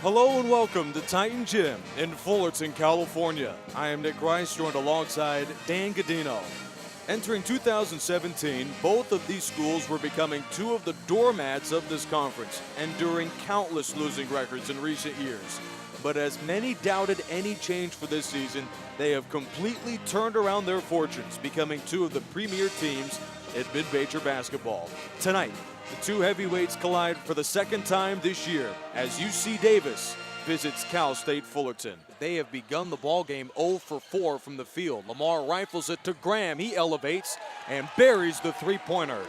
Hello and welcome to Titan Gym in Fullerton, California. I am Nick Rice, joined alongside Dan Godino. Entering 2017, both of these schools were becoming two of the doormats of this conference, enduring countless losing records in recent years. But as many doubted any change for this season, they have completely turned around their fortunes, becoming two of the premier teams in mid-major basketball. Tonight, the two heavyweights collide for the second time this year as UC Davis visits Cal State Fullerton. They have begun the ball game 0 for 4 from the field. Lamar rifles it to Graham. He elevates and buries the three-pointer.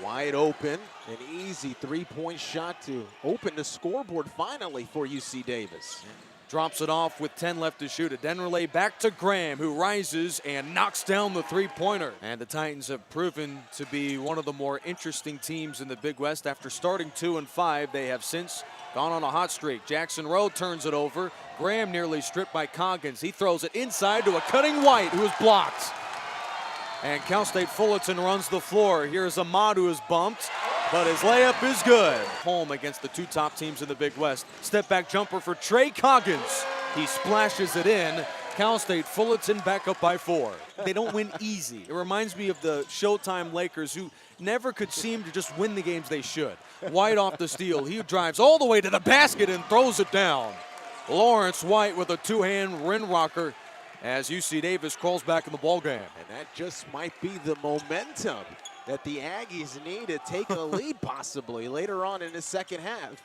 Wide open, an easy three-point shot to open the scoreboard finally for UC Davis. Drops it off with 10 left to shoot. A Denrelay back to Graham, who rises and knocks down the three-pointer. And the Titans have proven to be one of the more interesting teams in the Big West. After starting 2-5, they have since gone on a hot streak. Jackson Rowe turns it over. Graham nearly stripped by Coggins. He throws it inside to a cutting White, who is blocked. And Cal State Fullerton runs the floor. Here's Ahmad, who is bumped, but his layup is good. Home against the two top teams in the Big West. Step back jumper for Trey Coggins. He splashes it in. Cal State Fullerton back up by 4. They don't win easy. It reminds me of the Showtime Lakers, who never could seem to just win the games they should. White off the steal. He drives all the way to the basket and throws it down. Lawrence White with a two-hand rim rocker as UC Davis crawls back in the ballgame. And that just might be the momentum that the Aggies need to take a lead possibly later on in the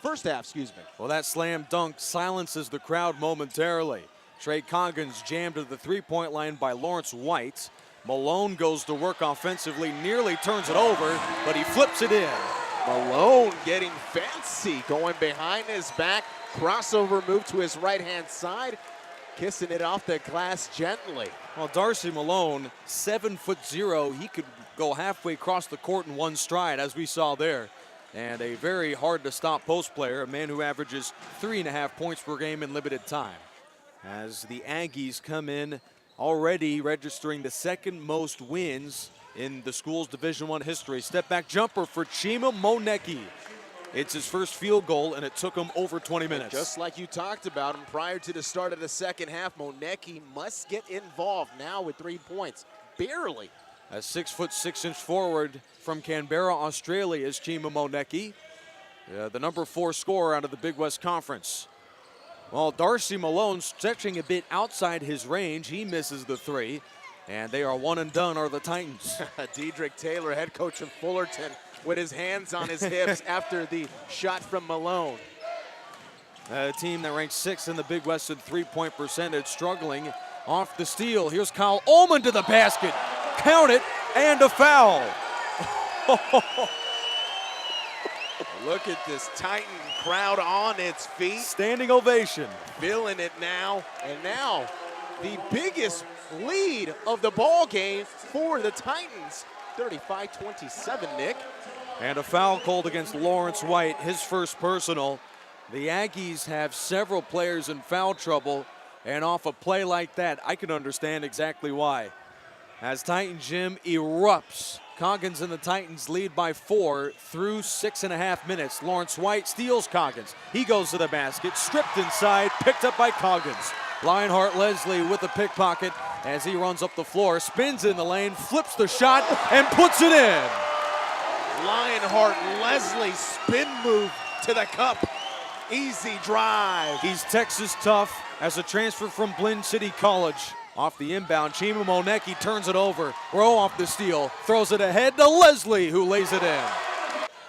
first half, excuse me. Well, that slam dunk silences the crowd momentarily. Trey Coggins jammed to the three-point line by Lawrence White. Malone goes to work offensively, nearly turns it over, but he flips it in. Malone getting fancy, going behind his back, crossover move to his right-hand side, kissing it off the glass gently. Well, Darcy Malone, 7'0", he could go halfway across the court in one stride, as we saw there. And a very hard-to-stop post player, a man who averages 3.5 points per game in limited time. As the Aggies come in already registering the second most wins in the school's Division I history. Step-back jumper for Chima Monecki. It's his first field goal, and it took him over 20 minutes. Just like you talked about him prior to the start of the second half, Monecki must get involved now with 3 points. Barely. A 6'6" forward from Canberra, Australia is Chima Monecki, the number 4 scorer out of the Big West Conference. Well, Darcy Malone stretching a bit outside his range. He misses the 3, and they are one and done are the Titans. Dedrick Taylor, head coach of Fullerton, with his hands on his hips after the shot from Malone. A team that ranks 6th in the Big West in three-point percentage, struggling off the steal. Here's Kyle Ullman to the basket. Count it, and a foul. Look at this Titan crowd on its feet. Standing ovation. Feeling it now, and now the biggest lead of the ball game for the Titans. 35-27, Nick. And a foul called against Lawrence White, his first personal. The Aggies have several players in foul trouble, and off a play like that, I can understand exactly why. As Titan Gym erupts, Coggins and the Titans lead by 4 through 6.5 minutes. Lawrence White steals Coggins. He goes to the basket, stripped inside, picked up by Coggins. Lionheart Leslie with the pickpocket as he runs up the floor, spins in the lane, flips the shot, and puts it in. Lionheart Leslie spin move to the cup. Easy drive. He's Texas tough as a transfer from Blinn City College. Off the inbound, Chima Monecki turns it over. Rowe off the steal, throws it ahead to Leslie, who lays it in.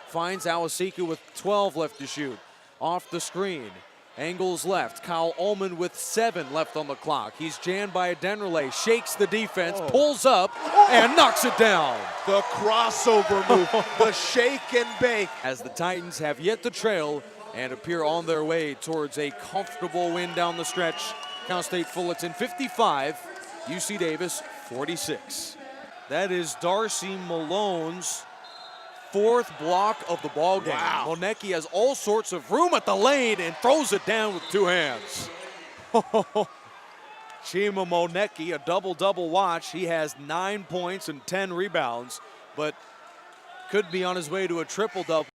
Finds Awasika with 12 left to shoot. Off the screen, angles left. Kyle Ullman with 7 left on the clock. He's jammed by a Denrelay, shakes the defense, pulls up, and knocks it down. The crossover move, the shake and bake. As the Titans have yet to trail and appear on their way towards a comfortable win down the stretch. Cal State Fullerton 55, UC Davis 46. That is Darcy Malone's 4th block of the ball game. Wow. Monecki has all sorts of room at the lane and throws it down with 2 hands. Chima Monecki, a double-double watch. He has 9 points and 10 rebounds, but could be on his way to a triple-double.